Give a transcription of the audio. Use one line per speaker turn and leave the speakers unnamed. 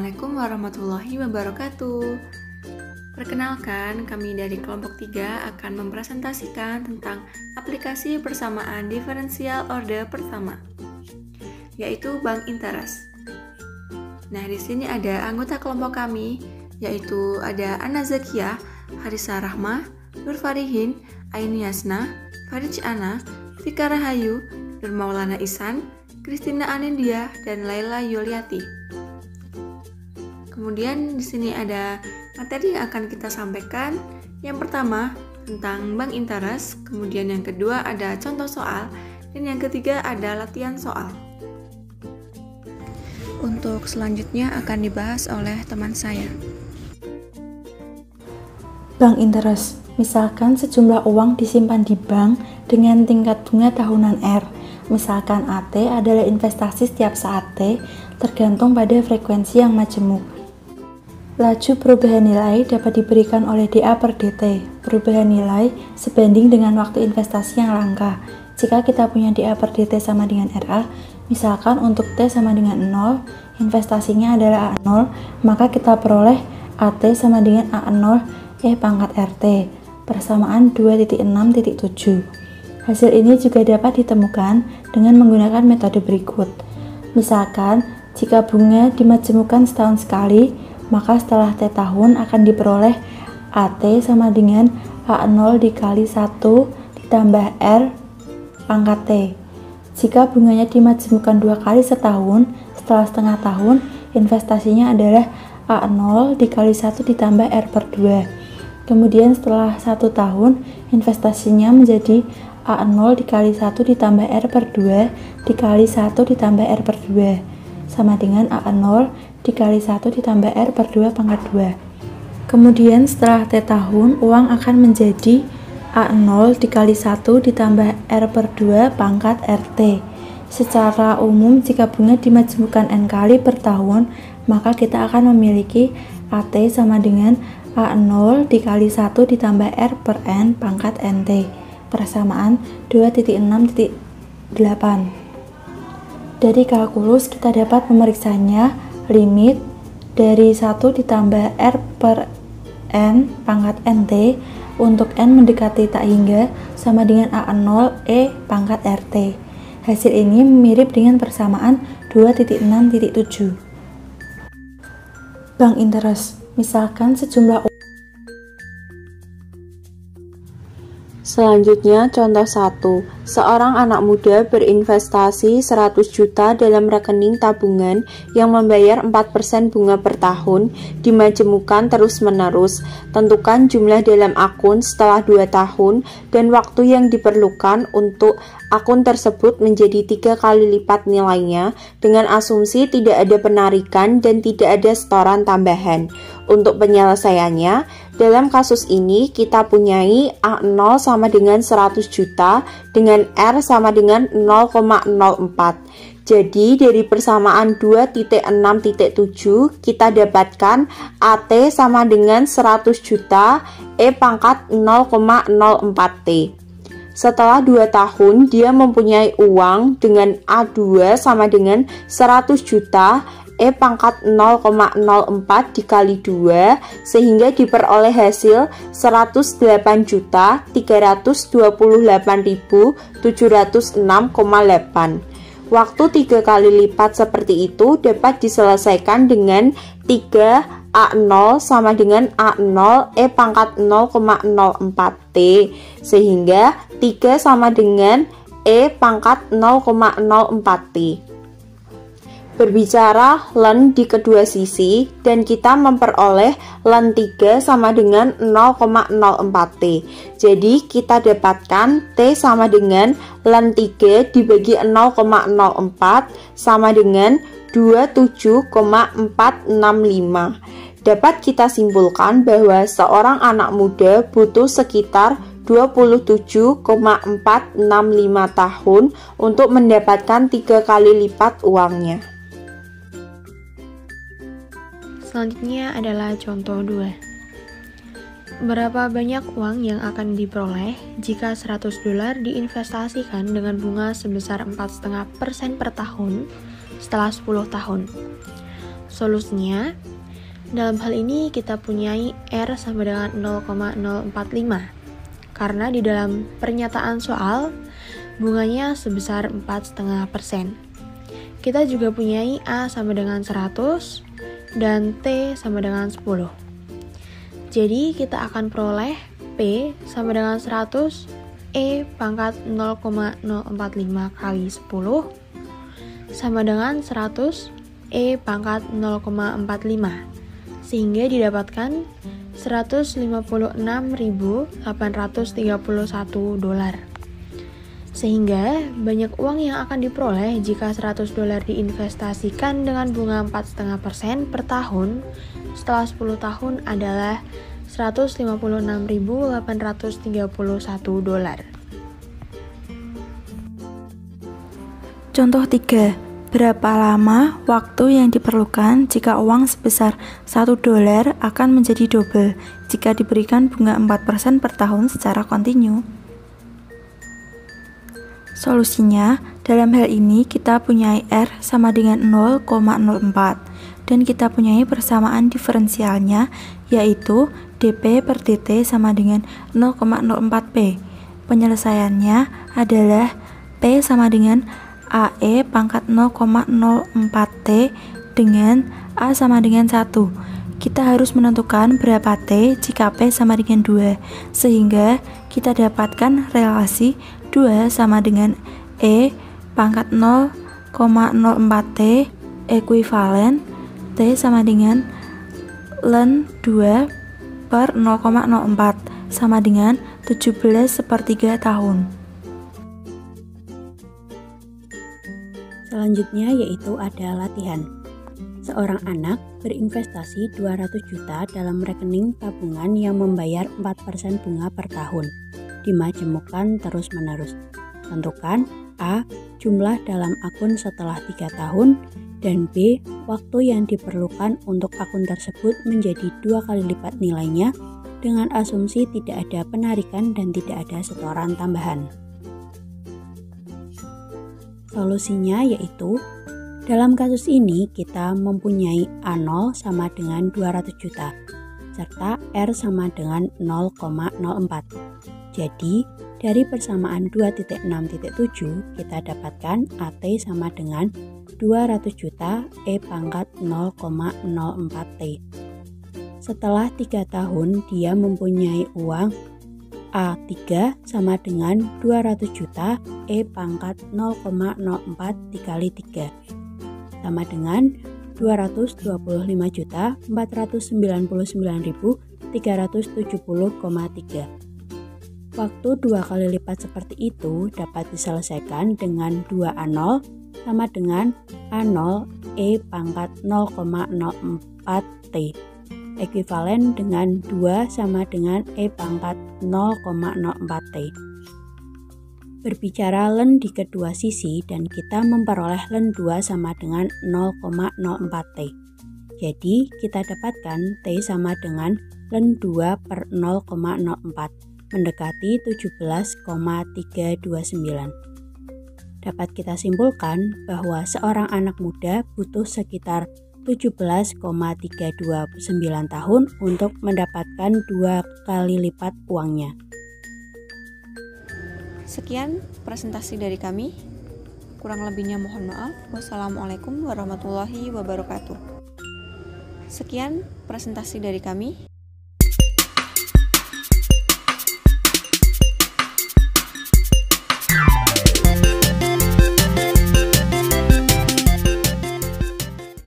Assalamualaikum warahmatullahi wabarakatuh. Perkenalkan, kami dari kelompok 3 akan mempresentasikan tentang aplikasi persamaan diferensial orde pertama, yaitu bank interest. Nah, di sini ada anggota kelompok kami, yaitu ada Ana Zakiah, Harisa Rahma, Nur Farihin, Aini Yasna, Farij Ana, Fika Rahayu, Nur Maulana Isan, Kristina Anindya, dan Laila Yuliati. Kemudian di sini ada materi yang akan kita sampaikan. Yang pertama tentang bank interest, kemudian yang kedua ada contoh soal, dan yang ketiga ada latihan soal. Untuk selanjutnya akan dibahas oleh teman saya.
Bank interest, misalkan sejumlah uang disimpan di bank dengan tingkat bunga tahunan R. Misalkan AT adalah investasi setiap saat T, tergantung pada frekuensi yang majemuk. Laju perubahan nilai dapat diberikan oleh DA per DT, perubahan nilai sebanding dengan waktu investasi yang langka. Jika kita punya DA per DT sama dengan RA, misalkan untuk T sama dengan 0, investasinya adalah A0, maka kita peroleh AT sama dengan A0 pangkat RT, persamaan 2.6.7. Hasil ini juga dapat ditemukan dengan menggunakan metode berikut. Misalkan, jika bunga dimajemukkan setahun sekali, maka setelah T tahun akan diperoleh AT sama dengan A0 dikali 1 ditambah R pangkat T. Jika bunganya dimajemukkan 2 kali setahun, setelah setengah tahun, investasinya adalah A0 dikali 1 ditambah R per 2. Kemudian setelah 1 tahun, investasinya menjadi A0 dikali 1 ditambah R per 2 dikali 1 ditambah R per 2 sama dengan A0 dikali 1 ditambah R per 2 pangkat 2. Kemudian setelah T tahun, uang akan menjadi A0 dikali 1 ditambah R per 2 pangkat RT. Secara umum, jika bunga dimajemukkan N kali per tahun, maka kita akan memiliki AT sama dengan A0 dikali 1 ditambah R per N pangkat NT, persamaan 2.6.8. Dari kalkulus kita dapat memeriksanya. Limit dari 1 ditambah R per N pangkat NT untuk N mendekati tak hingga sama dengan A0 pangkat RT. Hasil ini mirip dengan persamaan 2.6.7. Bank interest, misalkan sejumlah.
Selanjutnya, contoh 1. Seorang anak muda berinvestasi 100 juta dalam rekening tabungan yang membayar 4% bunga per tahun, dimajemukkan terus-menerus. Tentukan jumlah dalam akun setelah 2 tahun dan waktu yang diperlukan untuk akun tersebut menjadi 3 kali lipat nilainya dengan asumsi tidak ada penarikan dan tidak ada setoran tambahan. Untuk penyelesaiannya, dalam kasus ini kita punyai A0 sama dengan 100 juta dengan R sama dengan 0,04. Jadi dari persamaan 2.6.7 kita dapatkan AT sama dengan 100 juta pangkat 0,04 T. Setelah 2 tahun dia mempunyai uang dengan A2 sama dengan 100 juta pangkat 0,04 dikali 2 sehingga diperoleh hasil 108.328.706,8. Waktu 3 kali lipat seperti itu dapat diselesaikan dengan 3 A0 sama dengan A0 pangkat 0,04 T sehingga 3 sama dengan pangkat 0,04 T. Berbicara len di kedua sisi dan kita memperoleh len 3 sama dengan 0,04 T. Jadi kita dapatkan T sama dengan len 3 dibagi 0,04 sama dengan 27,465. Dapat kita simpulkan bahwa seorang anak muda butuh sekitar 27,465 tahun untuk mendapatkan 3 kali lipat uangnya.
Selanjutnya adalah contoh 2. Berapa banyak uang yang akan diperoleh jika $100 diinvestasikan dengan bunga sebesar 4,5% per tahun setelah 10 tahun?
Solusinya, dalam hal ini kita punyai R sama dengan 0,045 karena di dalam pernyataan soal bunganya sebesar 4,5%. Kita juga punyai A sama dengan 100 dan T sama dengan 10. Jadi kita akan peroleh P sama dengan 100 E pangkat 0,045 kali 10 sama dengan 100 E pangkat 0,45 sehingga didapatkan $156.831. Sehingga banyak uang yang akan diperoleh jika $100 diinvestasikan dengan bunga 4,5% per tahun setelah 10 tahun adalah $156.831.
Contoh 3. Berapa lama waktu yang diperlukan jika uang sebesar $1 akan menjadi double jika diberikan bunga 4% per tahun secara kontinu? Solusinya, dalam hal ini kita punyai R sama dengan 0,04 dan kita punyai persamaan diferensialnya yaitu dP per dt sama dengan 0,04P. Penyelesaiannya adalah P sama dengan AE pangkat 0,04T dengan A sama dengan 1. Kita harus menentukan berapa T jika P sama dengan 2, sehingga kita dapatkan relasi 2 sama dengan E pangkat 0,04T ekuivalen T sama dengan ln 2 per 0,04 sama dengan 17/3 tahun.
Selanjutnya yaitu ada latihan. Seorang anak berinvestasi 200 juta dalam rekening tabungan yang membayar 4% bunga per tahun, dimajemukkan terus-menerus. Tentukan A. Jumlah dalam akun setelah 3 tahun dan B. Waktu yang diperlukan untuk akun tersebut menjadi 2 kali lipat nilainya dengan asumsi tidak ada penarikan dan tidak ada setoran tambahan. Solusinya yaitu, dalam kasus ini kita mempunyai A0 sama dengan 200 juta, serta R sama dengan 0,04. Jadi, dari persamaan 2.6.7 kita dapatkan AT sama dengan 200 juta E pangkat 0,04T. Setelah 3 tahun dia mempunyai uang A3 sama dengan 200 juta E pangkat 0,04 dikali 3 sama dengan 225.499.370,3. Waktu 2 kali lipat seperti itu dapat diselesaikan dengan 2A0 sama dengan A0 E pangkat 0,04T ekuivalen dengan 2 sama dengan E pangkat 0,04T. Berbicara ln di kedua sisi dan kita memperoleh ln 2 sama dengan 0,04T. Jadi kita dapatkan T sama dengan ln 2 per 0,04 mendekati 17,329. Dapat kita simpulkan bahwa seorang anak muda butuh sekitar 17,329 tahun untuk mendapatkan 2 kali lipat uangnya.
Sekian presentasi dari kami. Kurang lebihnya mohon maaf. Wassalamualaikum warahmatullahi wabarakatuh. Sekian presentasi dari kami.